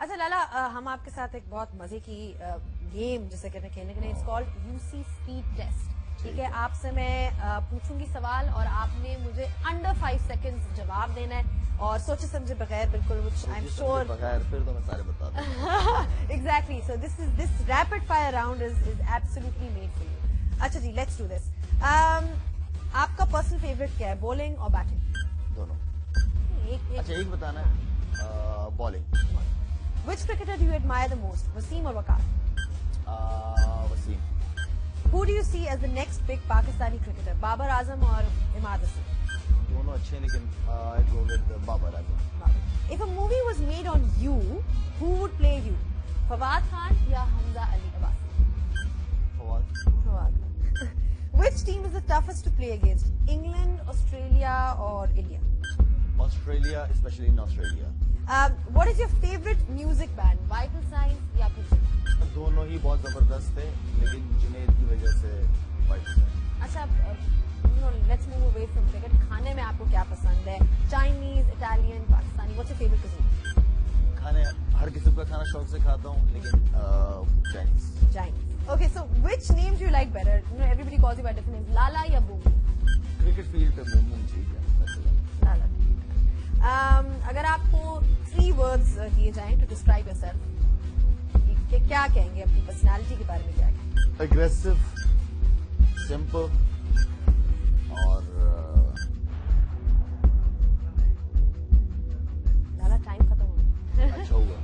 اچھا لالا ہم آپ کے ساتھ ایک بہت مزے کی گیم جسے کہتے ہیں کھیلنے کے لیے it's called Yossi speed test. ٹھیک ہے, آپ سے میں پوچھوں گی سوال اور آپ نے مجھے انڈر 5 سیکنڈ جواب دینا ہے اور سوچے سمجھے بغیر بالکل which I'm sure بغیر پھر تو میں سارے بتا دوں. exactly so this rapid fire round is absolutely made for you. اچھا جی لیٹس ڈو دس. آپ کا پرسنل فیوریٹ کیا ہے, بولنگ اور بیٹنگ؟ دونوں. اچھا ایک بتانا ہے bowling. Which cricketer do you admire the most, Wasim or Waqar? Wasim. Who do you see as the next big Pakistani cricketer, Babar Azam or Imad Hasan? دونوں اچھے ہیں لیکن I go with Babar Azam. If a movie was made on you, who would play you? Fawad Khan یا Hamza Ali Abbasi? Fawad Khan. Which team is the toughest to play against, England, Australia or India? Australia, especially in Australia. What is your favorite music band, Vital Signs یا پھر دونوں ہی بہت زبردست تھے لیکن جنید کی وجہ سے Vital Signs. اچھا let's move away from cricket. کھانے میں آپ کو کیا پسند ہے, Chinese, Italian, Pakistani? What's your favourite cuisine? کھانے ہر قسم کا کھانا شوق سے کھاتا ہوں لیکن Chinese. Okay, so which name do you like better? You know, everybody calls you by different names. Lala یا Boom? کرکٹ فیلڈ پہ بوم بوم ٹھیک ہے. Lala. اگر آپ کو 3 words دیے جائیں to describe yourself, کہ کیا کہیں گے اپنی پرسنالٹی کے بارے میں, کیا کہیں گے؟ اگریسو, سمپل اور لالا ٹائم ختم ہو گیا. اچھا ہوا.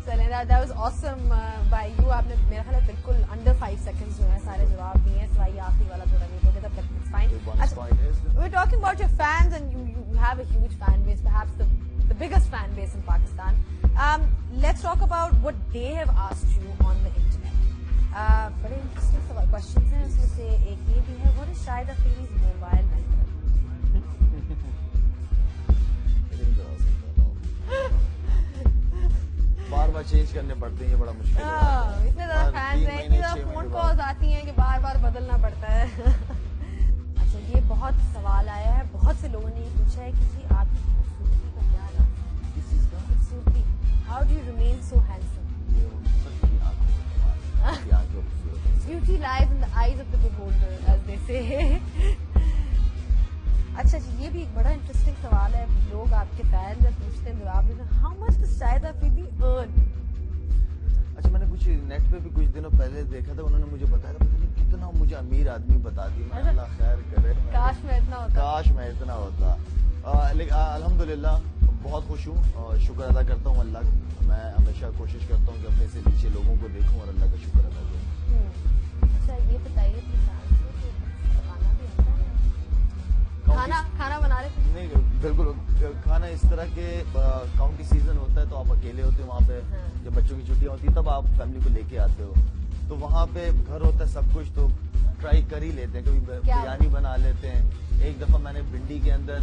چلیں, that was awesome by you. آپ نے میرا خیال ہے بالکل انڈر 5 seconds جو ہے سارے جواب دیے ہیں, سوائے آخری والا تھوڑا لیٹ ہو گیا تھا, but it's fine. We're talking about your fans and you have a huge fan base, perhaps the biggest fan base in Pakistan. Let's talk about what they have asked you on the internet. بڑے interesting سوال questions ہیں, اس میں سے ایک یہ بھی ہے, what is Shahid Afridi's mobile number? Bar bar change کرنے پڑتے ہیں, یہ بڑا مشکل ہے. اتنے زیادہ فینس ہیں, اتنی زیادہ فون کالز آتی ہیں کہ بار بار بدلنا پڑتا ہے. اچھا, یہ بہت سوال آیا ہے, بہت سے لوگوں نے یہ پوچھا ہے کہ جی آپ کی خوبصورتی کا کیا راز ہے؟ کس چیز کا خوبصورتی, how do you remain so handsome? Beauty lies in the eyes of the beholder, as they say. اچھا جی, یہ بھی ایک بڑا انٹرسٹنگ سوال ہے, لوگ آپ کے فین جب پوچھتے ہیں جواب دیتے ہیں, how much does Shahid Afridi earn? اچھا, میں نے کچھ نیٹ پہ بھی کچھ دنوں پہلے دیکھا تھا, انہوں نے مجھے بتایا تھا, پتہ نہیں کتنا مجھے امیر آدمی بتا دیا. میں اللہ خیر کرے, کاش میں اتنا ہوتا. کاش میں اتنا ہوتا. لیکن الحمدللہ بہت خوش ہوں اور شکر ادا کرتا ہوں اللہ کا. میں ہمیشہ کوشش کرتا ہوں کہ اپنے سے نیچے لوگوں کو دیکھوں اور اللہ کا شکر ادا کروں. اچھا, یہ بتائیے کھانا بھی ہوتا ہے, کھانا بنا رہے تھے؟ نہیں, بالکل. کھانا اس طرح کے کاؤنٹی سیزن ہوتا ہے تو آپ اکیلے ہوتے ہیں وہاں پہ, جب بچوں کی چھٹیاں ہوتی ہیں تب آپ فیملی کو لے کے آتے ہو, تو وہاں پہ گھر ہوتا ہے سب کچھ, تو ٹرائی کر ہی لیتے ہیں. کبھی بریانی بنا لیتے ہیں. ایک دفعہ میں نے بھنڈی کے اندر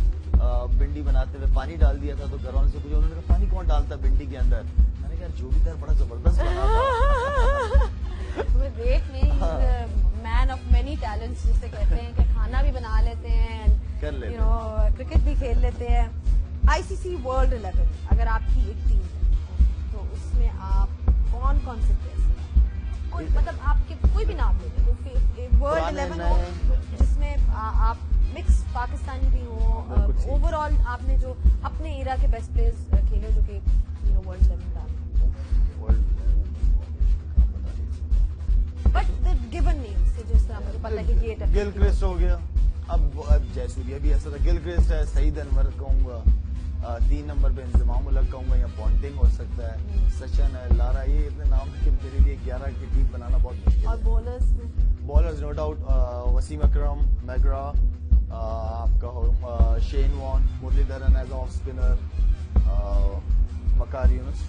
بھنڈی بناتے ہوئے پانی ڈال دیا تھا, تو گھر والوں سے پوچھا, انہوں نے کہا پانی کون ڈالتا ہے بھنڈی کے اندر؟ میں نے کہا جو بھی تھا بڑا زبردست بنا تھا. دیکھ میں مین آف مینی ٹیلنٹس جسے کہتے ہیں, کہ کھانا بھی بنا لیتے ہیں, کرکٹ بھی کھیل لیتے ہیں. ICC World 11 اگر آپ کی ایک ٹیم ہے تو اس میں آپ کون کون سے پلیئر, مطلب آپ کے کوئی بھی نام لے, ورلڈ 11 ہو جس میں آپ مکس پاکستانی بھی ہوں, اوور آل آپ نے جو اپنے ایرا کے بیسٹ پلیئرز کھیلے جو کہ ورلڈ 11 ڈال, بٹ دا گیون نیمز کہ جس طرح مجھے پتا ہے کہ یہ گل کرسٹ ہو گیا, اب جے سوریا بھی ایسا تھا, گل کرسٹ ہے, سعید انور کہوں گا, 3 نمبر پہ انضمام الحق کہوں گا, یا پونٹنگ ہو سکتا ہے, سچن ہے, لارا, یہ اتنے نام کہ میرے لیے 11 کی ٹیم بنانا بہت مشکل ہے. اور بالرز نو ڈاؤٹ وسیم اکرم, میگرا, آپ کا شین وان, مرلی Dharan as off spinner, Waqar Younis.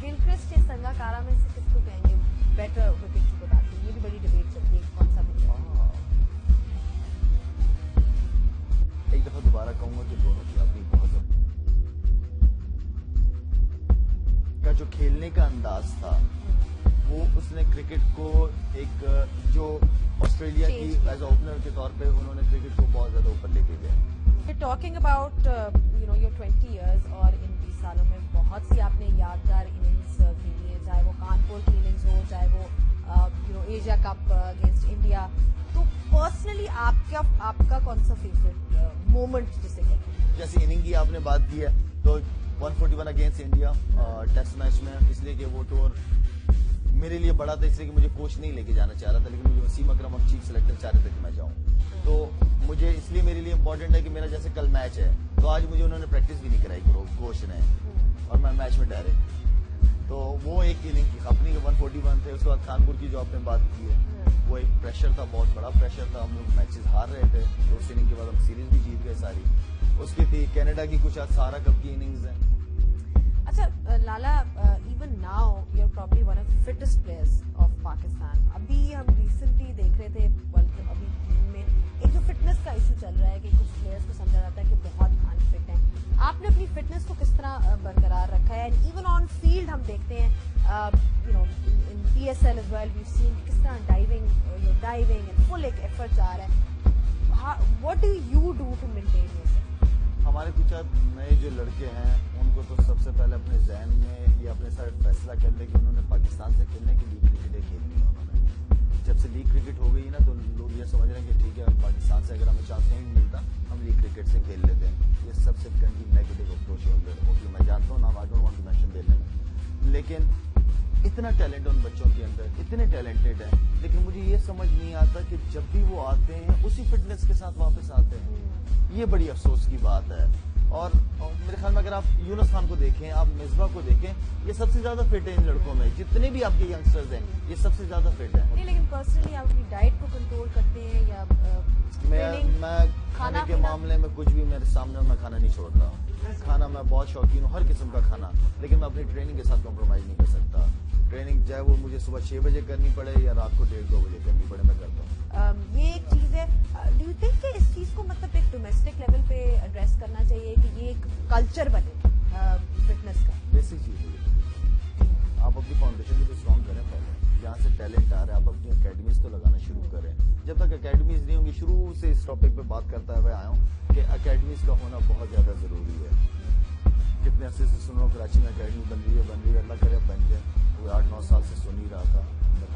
Gilchrist یا سنگاکارا میں سے کس کو کہیں گے بیٹر وکٹ کیپر باقی؟ یہ بھی بڑی ڈبیٹ چلتی ہے کون سا بیٹر. ایک دفعہ دوبارہ کہوں گا کہ دونوں کی اپنی بہت کا جو کھیلنے کا انداز تھا, وہ اس نے کرکٹ کو ایک جو آسٹریلیا کی ایز اے اوپنر کے طور پہ انہوں نے کرکٹ کو بہت زیادہ اوپر لے کے گئے. You're talking about your 20 years سالوں میں بہت سی آپ نے یادگار اننگز کھیلی ہیں, چاہے وہ کانپور کی اننگز ہو, چاہے وہ ایشیا کپ اگینسٹ انڈیا. تو پرسنلی آپ کا کون سا فیوریٹ مومنٹ جسے کہتے ہیں؟ جیسے اننگ کی آپ نے بات کی ہے تو 141 اگینسٹ انڈیا ٹیسٹ میچ میں, اس لیے کہ وہ ٹور میرے لیے بڑا تھا, اس لیے کہ مجھے کوچ نہیں لے کے جانا چاہ رہا تھا, لیکن مجھے وسیم اکرم اب چیف سلیکٹر چاہ رہے تھے کہ میں جاؤں. تو مجھے اس لیے میرے لیے امپورٹنٹ ہے کہ میرا جیسے کل میچ ہے تو آج مجھے انہوں نے پریکٹس بھی نہیں کرائی کوچ نے, اور میں میچ میں ڈائریکٹ. تو وہ ایک اننگ کی اپنی 141 تھے. اس کے بعد کانپور کی جو آپ نے بات کی ہے وہ ایک پریشر تھا, بہت بڑا پریشر تھا. ہم لوگ میچز ہار رہے تھے تو اس اننگ کے بعد ہم سیریز بھی جیت گئے ساری. اس کی تھی کینیڈا کی کچھ سہارا کپ کی اننگز ہیں. اچھا Lala, even now you are probably one of fittest players of Pakistan. ابھی ہم ریسنٹلی دیکھ رہے تھے ابھی ٹیم میں ایک جو فٹنس کا ایشو چل رہا ہے کہ کچھ پلیئرز کو سمجھا جاتا ہے کہ بہت انفٹ ہیں. آپ نے اپنی فٹنس کو کس طرح برقرار رکھا ہے؟ ایون آن فیلڈ ہم دیکھتے ہیں in P S L as well we've seen کس طرح ڈائیونگ فل ایک ایفرٹ جا رہا ہے. What do you do to maintain yourself? ہمارے کچھ نئے جو لڑکے ہیں ان کو تو سب سے پہلے اپنے ذہن میں یہ اپنے ساتھ فیصلہ کر لے کہ انہوں نے پاکستان سے کھیلنے کی لیگ کرکٹیں کھیلنی ہے. انہوں نے جب سے لیگ کرکٹ ہو گئی نا تو لوگ یہ سمجھ رہے ہیں کہ ٹھیک ہے پاکستان سے اگر ہمیں چانس نہیں ملتا ہم لیگ کرکٹ سے کھیل لیتے ہیں. یہ سب سے نیگیٹو اپروچ ہے ان لڑکوں کی. میں جانتا ہوں نا, I don't want to mention their name, لیکن اتنا ٹیلنٹ ان بچوں کے اندر, اتنے ٹیلنٹڈ ہیں, لیکن مجھے یہ سمجھ نہیں آتا کہ جب بھی وہ آتے ہیں اسی فٹنس کے ساتھ واپس آتے ہیں. یہ بڑی افسوس کی بات ہے. اور میرے خیال میں اگر آپ یونس خان کو دیکھیں, آپ مصباح کو دیکھیں, یہ سب سے زیادہ فٹ ہے ان لڑکوں میں. جتنے بھی آپ کے ینگسٹرز ہیں یہ سب سے زیادہ فٹ ہیں. نہیں, لیکن پرسنلی آپ اپنی ڈائٹ کو کنٹرول کرتے ہیں یا میں کھانے کے معاملے میں کچھ بھی میرے سامنے میں کھانا نہیں چھوڑتا. کھانا میں بہت شوقین ہوں, ہر قسم کا کھانا, لیکن میں اپنی ٹریننگ کے ساتھ کمپرومائز نہیں کر سکتا. ٹریننگ چاہے وہ مجھے صبح 6 بجے کرنی پڑے یا رات کو 1:30-2 بجے کرنی پڑے, میں کرتا ہوں. یہ ایک چیز ہے. ڈو یو تھنک کہ اس چیز کو مطلب ایک ڈومیسٹک لیول پہ ایڈریس کرنا چاہیے کہ یہ ایک کلچر بنے فٹنس کا؟ بیسک چیز ہے. آپ اپنی فاؤنڈیشن کو اسٹرانگ کریں پہلے, جہاں سے ٹیلنٹ آ رہا ہے آپ اپنی اکیڈمیز تو لگانا شروع کریں. جب تک اکیڈمیز نہیں ہوں گی, شروع سے اس ٹاپک پہ بات کرتا ہوا آیا ہوں کہ اکیڈمیز کا ہونا بہت زیادہ ضروری ہے. کتنے عرصے سے سن رہا ہوں کراچی میں اکیڈمی بن رہی ہے, اللہ کرے بن جائے. وہ 8-9 سال سے سن ہی رہا تھا.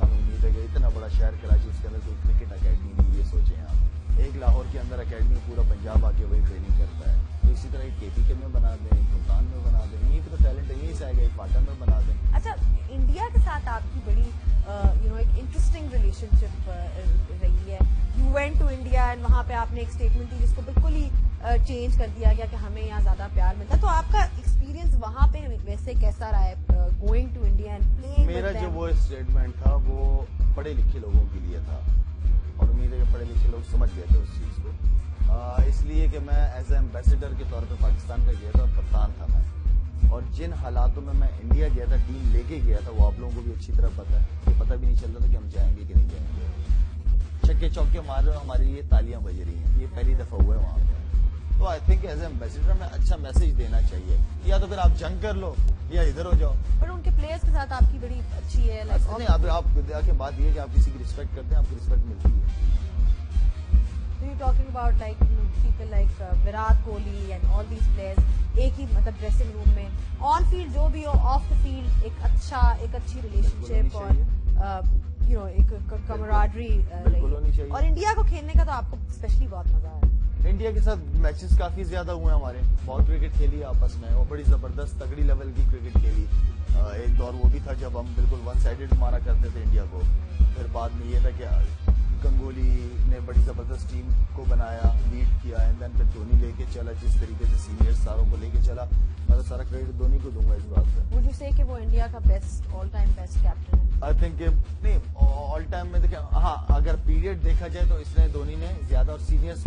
ہمیں امید ہے کہ اتنا بڑا شہر کراچی, اس کے اندر کوئی کرکٹ اکیڈمی نہیں. یہ سوچیں آپ, ایک لاہور کے اندر اکیڈمی پورا پنجاب آ کے وہی ٹریننگ کرتا ہے. تو اسی طرح ایک KPK میں بنا دیں, ایک ملتان میں بنا دیں, یہیں پہ تو ٹیلنٹ ہے, یہیں سے آئے گا, ایک پاٹن میں بنا دیں. اچھا, انڈیا کے ساتھ آپ کی بڑی ایک انٹرسٹنگ ریلیشن شپ رہی ہے. You went to India and وہاں پہ آپ نے ایک اسٹیٹمنٹ دی جس کو بالکل ہی چینج کر دیا گیا کہ ہمیں یہاں زیادہ پیار ملتا. تو آپ کا ایکسپیرینس وہاں پہ ویسے کیسا رہا ہے گوئنگ ٹو انڈیا اینڈ پلےئنگ؟ میرا جو وہ اسٹیٹمنٹ تھا وہ پڑھے لکھے لوگوں کے لیے تھا, اور امید ہے کہ پڑھے لکھے لوگ سمجھ گئے تھے اس چیز کو. اس لیے کہ میں ایز اے ایمبیسیڈر کے طور پہ پاکستان کا گیا تھا, کپتان تھا میں, اور جن حالاتوں میں انڈیا گیا تھا, ٹیم لے کے گیا تھا, وہ آپ لوگوں کو بھی اچھی طرح پتہ ہے. یہ پتہ بھی نہیں چلتا تھا کہ ہم جائیں گے کہ نہیں جائیں گے. چھکے چوکے مار رہے, ہمارے لیے تالیاں بج رہی ہیں. یہ پہلی دفعہ ہوا ہے وہاں پہ. تو I think as a ambassador میں اچھا میسج دینا چاہیے. یا تو پھر آپ جنگ کر لو یا ادھر ہو جاؤ. پر ان کے پلیئرز کے ساتھ آپ کی بڑی اچھی ہے. نہیں, آپ کے بات یہ ہے کہ آپ کسی کی رسپیکٹ کرتے ہیں, آپ کو رسپیکٹ ملتی ہے. You talking about like people like Virat Kohli and all these players, ایک ہی مطلب ڈریسنگ روم میں آن فیلڈ جو بھی ہو, آف دا فیلڈ ایک اچھی ریلیشن شپ اور ایک کمراڈری رہی. اور انڈیا کو کھیلنے کا تو آپ کو اسپیشلی بہت مزہ آیا. انڈیا کے ساتھ میچز کافی زیادہ ہوئے ہیں ہمارے, بہت کرکٹ کھیلی آپس میں, اور بڑی زبردست تگڑی لیول کی کرکٹ کھیلی. ایک دور وہ بھی تھا جب ہم بالکل ون سائیڈڈ مارا کرتے تھے انڈیا کو. پھر بعد میں یہ تھا کہ گنگولی نے بڑی زبردست ٹیم کو بنایا, لیڈ کیا, اینڈ دین پھر دھونی لے کے چلا, جس طریقے سے سینئر ساروں کو لے کے چلا. میں تو سارا کریڈٹ دھونی کو دوں گا اس بات پہ. وڈ یو سے کہ وہ انڈیا کا best all time best captain ہے؟ آئی تھنک نہیں, آل ٹائم میں دیکھیں, ہاں اگر پیریڈ دیکھا جائے تو اس نے دھونی نے زیادہ, اور سینئرس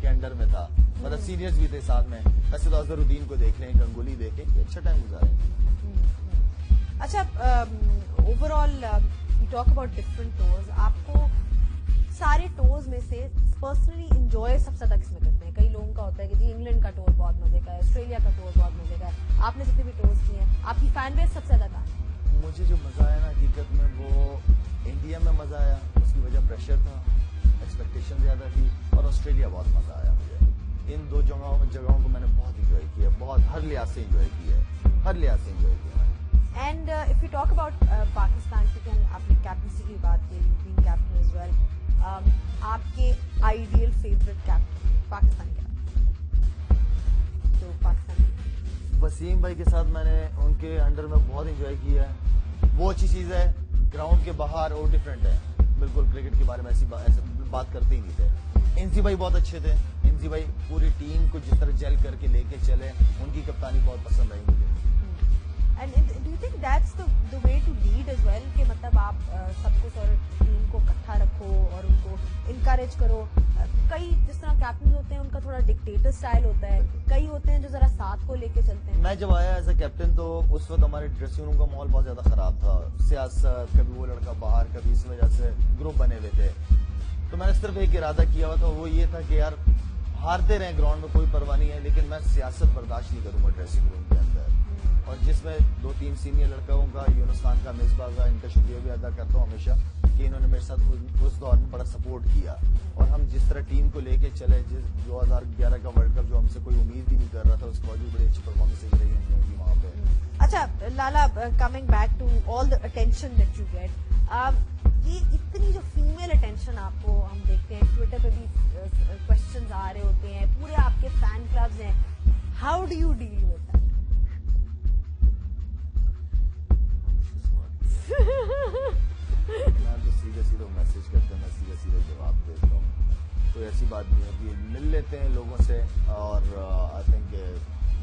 کے انڈر میں تھا, مطلب سینئرس بھی تھے ساتھ میں. ویسے تو اظہر الدین کو دیکھ لیں, گنگولی دیکھیں, یہ اچھا ٹائم گزارے. اچھا, overall you talk about different tours, آپ کو سارے ٹورز میں سے پرسنلی انجوائے سب سے زیادہ کس میں کرتے ہیں؟ کئی لوگوں کا ہوتا ہے کہ جی انگلینڈ کا ٹور بہت مزے کا ہے, آسٹریلیا کا ٹور بہت مزے کا ہے. آپ نے جتنے بھی ٹورز کیے ہیں, آپ کی فین بیس سب سے زیادہ کہاں ہے؟ مجھے جو مزہ آیا نا حقیقت میں وہ انڈیا میں مزہ آیا. اس کی وجہ پریشر تھا, ایکسپیکٹیشن زیادہ تھی, اور آسٹریلیا بہت مزہ آیا مجھے. ان 2 جگہوں کو میں نے بہت انجوائے کیا, بہت. ہر لحاظ سے انجوائے کیا ہے، ہر لحاظ سے انجوائے کیا ہے. And if you talk about Pakistan, کیونکہ آپ نے کیپٹنسی کی بات کی، بینگ کیپٹن ایز ویل، آپ کے آئیڈیل فیوریٹ کیپٹن پاکستان کیا جو پاکستان؟ وسیم بھائی کے ساتھ میں نے ان کے انڈر میں بہت انجوائے کیا ہے. وہ اچھی چیز ہے، گراؤنڈ کے باہر وہ ڈفرینٹ ہے بالکل، کرکٹ کے بارے میں ایسی بات کرتے ہی نہیں تھے. انسی بھائی بہت اچھے تھے. انسی بھائی پوری ٹیم کو جس طرح جیل کر کے لے کے چلے، ان کی کپتانی بہت پسند آئی مجھے. And do you think that's the way to lead as well، کہ مطلب آپ سب کو اور ٹیم کو اکٹھا رکھو اور ان کو انکریج کرو. کئی جس طرح کیپٹن ہوتے ہیں ان کا تھوڑا ڈکٹیٹر اسٹائل ہوتا ہے، کئی ہوتے ہیں جو ذرا ساتھ کو لے کے چلتے ہیں. میں جب آیا ایز اے کیپٹن تو اس وقت ہمارے ڈریسنگ روم کا ماحول بہت زیادہ خراب تھا. سیاست، کبھی وہ لڑکا باہر، کبھی اس وجہ سے گروپ بنے ہوئے تھے. تو میں نے صرف ایک ارادہ کیا ہوا تھا، وہ یہ تھا کہ یار ہارتے رہیں گراؤنڈ میں کوئی پرواہ نہیں ہے، لیکن میں سیاست برداشت نہیں کروں گا ڈریسنگ روم کے اندر. اور جس میں 2-3 سینئر لڑکوں کا، یونس خان کا، مصباح کا، ان کا شکریہ بھی ادا کرتا ہوں ہمیشہ کہ انہوں نے میرے ساتھ اس دور میں بڑا سپورٹ کیا. اور ہم جس طرح ٹیم کو لے کے چلے، جس 2011 کا ورلڈ کپ جو ہم سے کوئی امید بھی نہیں کر رہا تھا، اس کے باوجود بڑی اچھی پرفارمنس رہی ہم لوگوں کی وہاں پہ. اچھا Lala, coming back to all the attention that you get, یہ اتنی جو فیمیل اٹینشن آپ کو ہم دیکھتے ہیں، ٹویٹر پہ بھی کوشچنز آ رہے ہوتے ہیں، پورے آپ کے فین کلبز ہیں، how do you deal with that? میں تو سیدھے میسج کرتے ہیں، میں سیدھے جواب دیتا ہوں. کوئی ایسی بات نہیں ہوتی ہے، مل لیتے ہیں لوگوں سے. اور آئی تھنک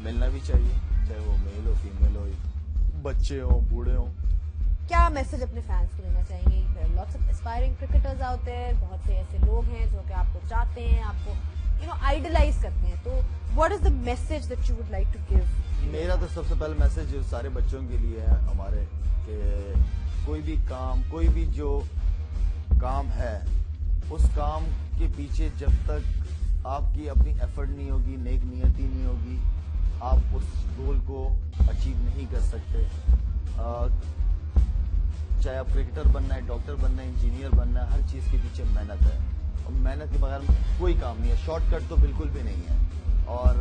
ملنا بھی چاہیے، چاہے وہ میل ہو، فیمیل ہو، بچے ہوں، بوڑھے ہوں. کیا میسج اپنے فینس کو دینا چاہیں گے؟ Lots of aspiring cricketers out there, بہت سے ایسے لوگ ہیں جو کہ آپ کو چاہتے ہیں، آپ کو آئیڈلائز کرتے ہیں، تو what is the message that you would like to give? میرا تو سب سے پہلا میسج سارے بچوں کے لیے ہے ہمارے، کہ کوئی بھی کام، کوئی بھی جو کام ہے، اس کام کے پیچھے جب تک آپ کی اپنی ایفرٹ نہیں ہوگی، نیک نیتی نہیں ہوگی، آپ اس گول کو اچیو نہیں کر سکتے. چاہے آپ کرکٹر بننا ہے، ڈاکٹر بننا ہے، انجینئر بننا ہے، ہر چیز کے پیچھے محنت ہے. اور محنت کے بغیر کوئی کام نہیں ہے. شارٹ کٹ تو بالکل بھی نہیں ہے. اور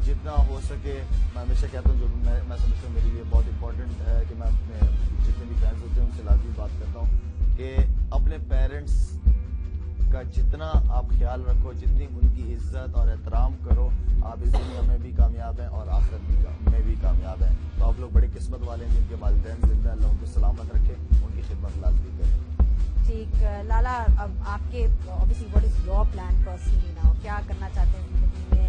جتنا ہو سکے، میں ہمیشہ کہتا ہوں، جو میں سمجھتا ہوں میرے لیے بہت امپورٹنٹ ہے کہ میں اپنے جتنے بھی فینس ہوتے ہیں ان سے لازمی بات کرتا ہوں کہ اپنے پیرنٹس کا جتنا آپ خیال رکھو، جتنی ان کی عزت اور احترام کرو، آپ اس دنیا میں بھی کامیاب ہیں اور آخرت میں بھی کامیاب ہیں. تو آپ لوگ بڑے قسمت والے ہیں جن کے والدین زندہ، اللہ ان کو سلامت رکھے، ان کی خدمت لازمی کریں. ٹھیک لالا، اب آپ کے obviously what is your plan personally now؟ کیا کرنا چاہتے ہیں زندگی میں؟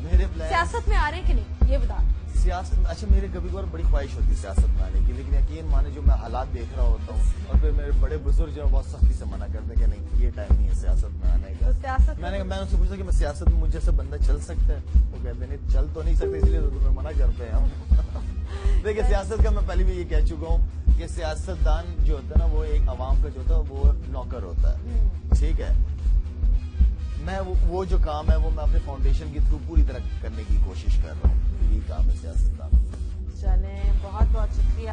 میرے پلان سیاست میں آ رہے ہیں کہ نہیں یہ بتا. سیاست میں اچھا، میرے کبھی کبھار بڑی خواہش ہوتی ہے سیاست میں آنے کی، لیکن یقین مانے جو میں حالات دیکھ رہا ہوتا ہوں، اور پھر میرے بڑے بزرگ جو ہیں بہت سختی سے منع کرتے ہیں کہ نہیں، یہ ٹائم نہیں ہے سیاست میں آنے کا. میں نے ان سے پوچھا کہ میں سیاست میں مجھ جیسا بندہ چل سکتا ہے؟ وہ کہتے ہیں چل تو نہیں سکتے، اس لیے تو تمہیں منع کرتے ہیں ہم. دیکھیے سیاست کا میں پہلے بھی یہ کہہ چکا ہوں کہ سیاست دان جو ہوتا ہے نا، وہ ایک عوام کا جو ہوتا ہے وہ نوکر ہوتا ہے. ٹھیک ہے، میں وہ جو کام ہے وہ میں اپنے فاؤنڈیشن کے تھرو پوری طرح کرنے کی کوشش کر رہا ہوں. یہی کام ہے سیاست دان. چلیں، بہت بہت شکریہ.